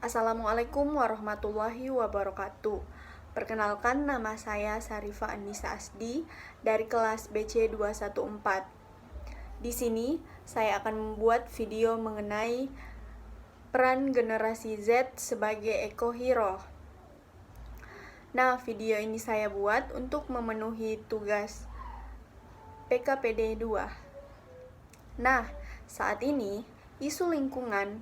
Assalamualaikum warahmatullahi wabarakatuh. Perkenalkan, nama saya Sarifah Anissa Asdi dari kelas BC 214. Di sini saya akan membuat video mengenai peran generasi Z sebagai ekohero. Nah, video ini saya buat untuk memenuhi tugas PKPD 2. Nah, saat ini isu lingkungan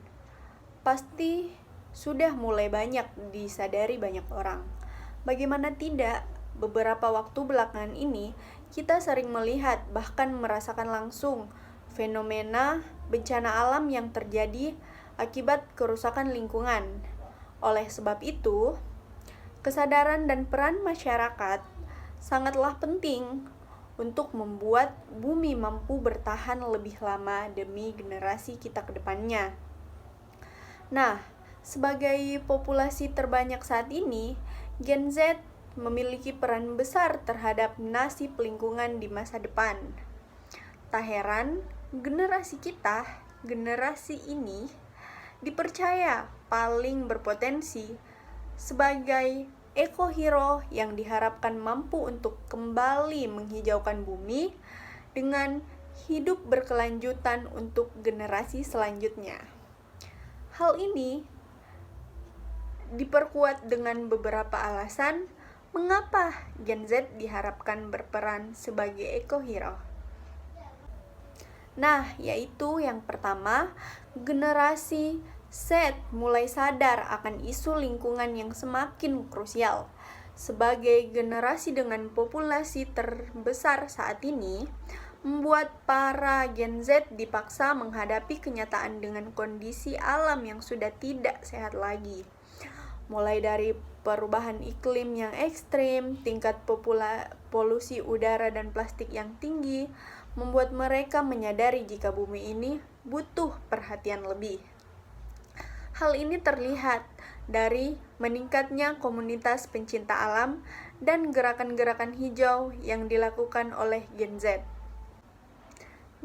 pasti sudah mulai banyak disadari banyak orang. Bagaimana tidak, beberapa waktu belakangan ini kita sering melihat bahkan merasakan langsung fenomena bencana alam yang terjadi akibat kerusakan lingkungan. Oleh sebab itu, kesadaran dan peran masyarakat sangatlah penting untuk membuat bumi mampu bertahan lebih lama demi generasi kita ke depannya. Nah, sebagai populasi terbanyak saat ini, Gen Z memiliki peran besar terhadap nasib lingkungan di masa depan. Tak heran, generasi ini dipercaya paling berpotensi sebagai ekohero yang diharapkan mampu untuk kembali menghijaukan bumi dengan hidup berkelanjutan untuk generasi selanjutnya. Hal ini diperkuat dengan beberapa alasan mengapa Gen Z diharapkan berperan sebagai ekohero. Nah, yaitu yang pertama, generasi Z mulai sadar akan isu lingkungan yang semakin krusial. Sebagai generasi dengan populasi terbesar saat ini, membuat para Gen Z dipaksa menghadapi kenyataan dengan kondisi alam yang sudah tidak sehat lagi. Mulai dari perubahan iklim yang ekstrim, tingkat polusi udara dan plastik yang tinggi, membuat mereka menyadari jika bumi ini butuh perhatian lebih. Hal ini terlihat dari meningkatnya komunitas pencinta alam dan gerakan-gerakan hijau yang dilakukan oleh Gen Z.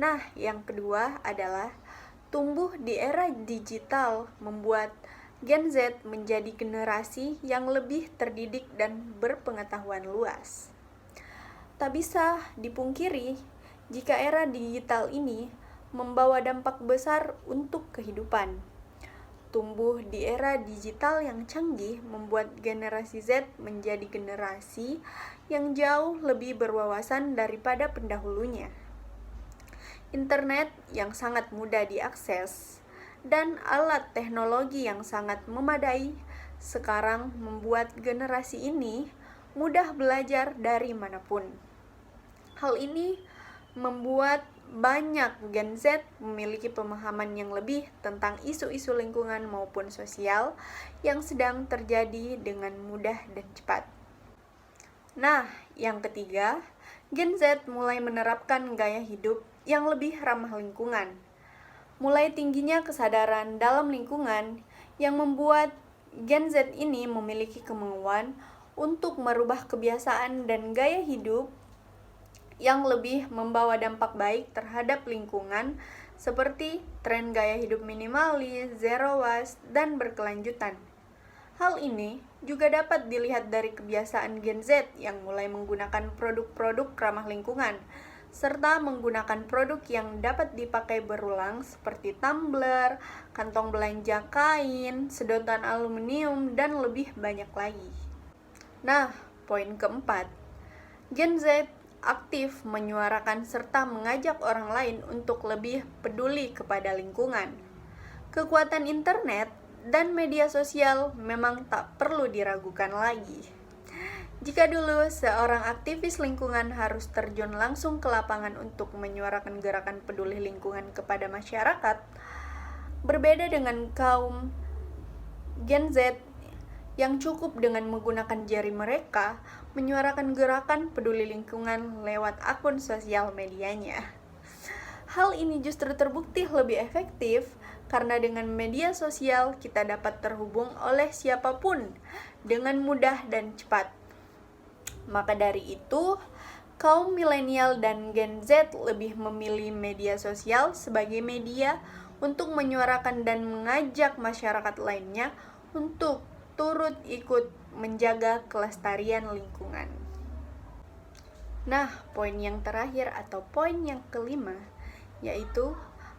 Nah, yang kedua adalah tumbuh di era digital membuat Gen Z menjadi generasi yang lebih terdidik dan berpengetahuan luas. Tak bisa dipungkiri jika era digital ini membawa dampak besar untuk kehidupan. Tumbuh di era digital yang canggih membuat generasi Z menjadi generasi yang jauh lebih berwawasan daripada pendahulunya. Internet yang sangat mudah diakses dan alat teknologi yang sangat memadai sekarang membuat generasi ini mudah belajar dari manapun. Hal ini membuat banyak Gen Z memiliki pemahaman yang lebih tentang isu-isu lingkungan maupun sosial yang sedang terjadi dengan mudah dan cepat. Nah, yang ketiga, Gen Z mulai menerapkan gaya hidup yang lebih ramah lingkungan. Mulai tingginya kesadaran dalam lingkungan yang membuat Gen Z ini memiliki kemauan untuk merubah kebiasaan dan gaya hidup yang lebih membawa dampak baik terhadap lingkungan seperti tren gaya hidup minimalis, zero waste, dan berkelanjutan. Hal ini juga dapat dilihat dari kebiasaan Gen Z yang mulai menggunakan produk-produk ramah lingkungan, serta menggunakan produk yang dapat dipakai berulang seperti tumbler, kantong belanja kain, sedotan aluminium, dan lebih banyak lagi. Nah, poin keempat, Gen Z aktif menyuarakan serta mengajak orang lain untuk lebih peduli kepada lingkungan. Kekuatan internet dan media sosial memang tak perlu diragukan lagi. Jika dulu seorang aktivis lingkungan harus terjun langsung ke lapangan untuk menyuarakan gerakan peduli lingkungan kepada masyarakat, berbeda dengan kaum Gen Z yang cukup dengan menggunakan jari mereka menyuarakan gerakan peduli lingkungan lewat akun sosial medianya. Hal ini justru terbukti lebih efektif karena dengan media sosial kita dapat terhubung oleh siapapun dengan mudah dan cepat. Maka dari itu, kaum milenial dan Gen Z lebih memilih media sosial sebagai media untuk menyuarakan dan mengajak masyarakat lainnya untuk turut ikut menjaga kelestarian lingkungan. Nah, poin yang terakhir atau poin yang kelima yaitu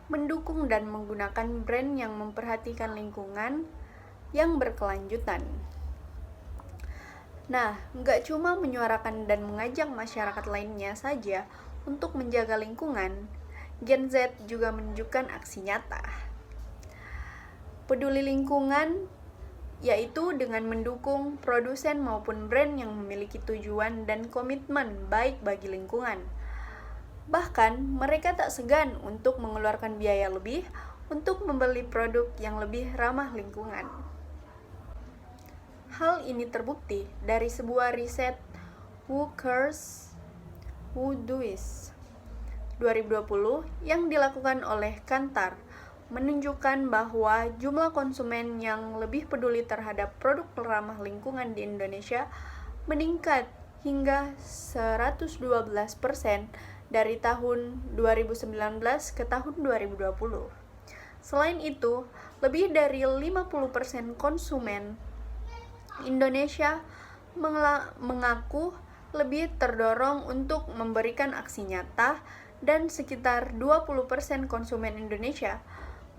mendukung dan menggunakan brand yang memperhatikan lingkungan yang berkelanjutan. Nah, nggak cuma menyuarakan dan mengajak masyarakat lainnya saja untuk menjaga lingkungan, Gen Z juga menunjukkan aksi nyata. Peduli lingkungan yaitu dengan mendukung produsen maupun brand yang memiliki tujuan dan komitmen baik bagi lingkungan. Bahkan, mereka tak segan untuk mengeluarkan biaya lebih untuk membeli produk yang lebih ramah lingkungan. Hal ini terbukti dari sebuah riset Who Cares, Who Does 2020 yang dilakukan oleh Kantar menunjukkan bahwa jumlah konsumen yang lebih peduli terhadap produk ramah lingkungan di Indonesia meningkat hingga 112% dari tahun 2019 ke tahun 2020. Selain itu, lebih dari 50% konsumen Indonesia mengaku lebih terdorong untuk memberikan aksi nyata dan sekitar 20% konsumen Indonesia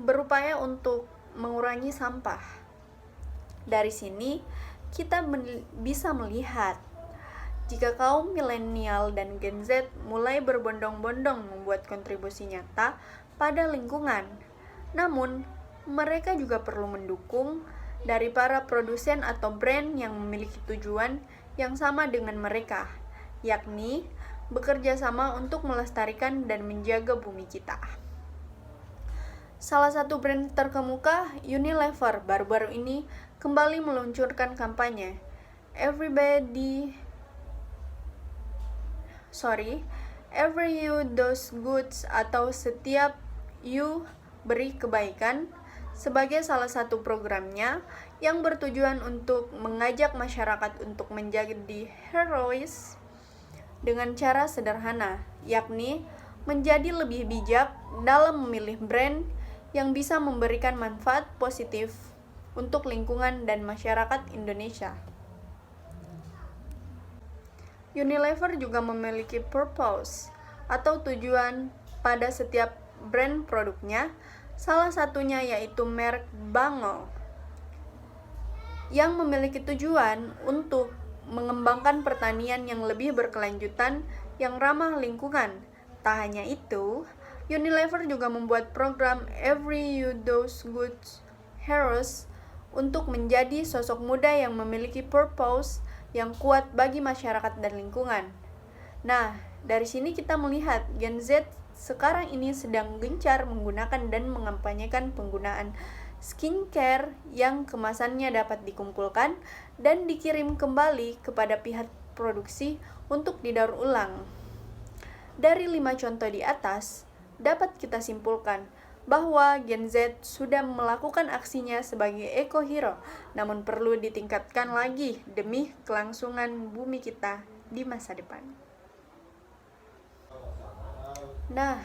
berupaya untuk mengurangi sampah. Dari sini, kita bisa melihat jika kaum milenial dan Gen Z mulai berbondong-bondong membuat kontribusi nyata pada lingkungan. Namun, mereka juga perlu mendukung dari para produsen atau brand yang memiliki tujuan yang sama dengan mereka, yakni bekerja sama untuk melestarikan dan menjaga bumi kita. Salah satu brand terkemuka, Unilever, baru-baru ini kembali meluncurkan kampanye Every You Does Goods atau setiap you beri kebaikan sebagai salah satu programnya yang bertujuan untuk mengajak masyarakat untuk menjadi herois dengan cara sederhana, yakni menjadi lebih bijak dalam memilih brand yang bisa memberikan manfaat positif untuk lingkungan dan masyarakat Indonesia. Unilever juga memiliki purpose atau tujuan pada setiap brand produknya, salah satunya yaitu merek Bango yang memiliki tujuan untuk mengembangkan pertanian yang lebih berkelanjutan yang ramah lingkungan. Tak hanya itu, Unilever juga membuat program Every You Does Goods Heroes untuk menjadi sosok muda yang memiliki purpose yang kuat bagi masyarakat dan lingkungan. Nah, dari sini kita melihat Gen Z sekarang ini sedang gencar menggunakan dan mengampanyekan penggunaan skincare yang kemasannya dapat dikumpulkan dan dikirim kembali kepada pihak produksi untuk didaur ulang. Dari 5 contoh di atas, dapat kita simpulkan bahwa Gen Z sudah melakukan aksinya sebagai eco-hero, namun perlu ditingkatkan lagi demi kelangsungan bumi kita di masa depan. Nah,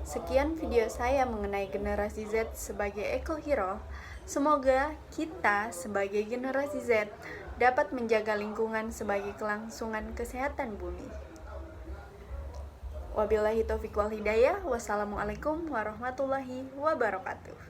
sekian video saya mengenai generasi Z sebagai eco-hero. Semoga kita sebagai generasi Z dapat menjaga lingkungan sebagai kelangsungan kesehatan bumi. Wabillahi taufiq wal hidayah. Wassalamualaikum warahmatullahi wabarakatuh.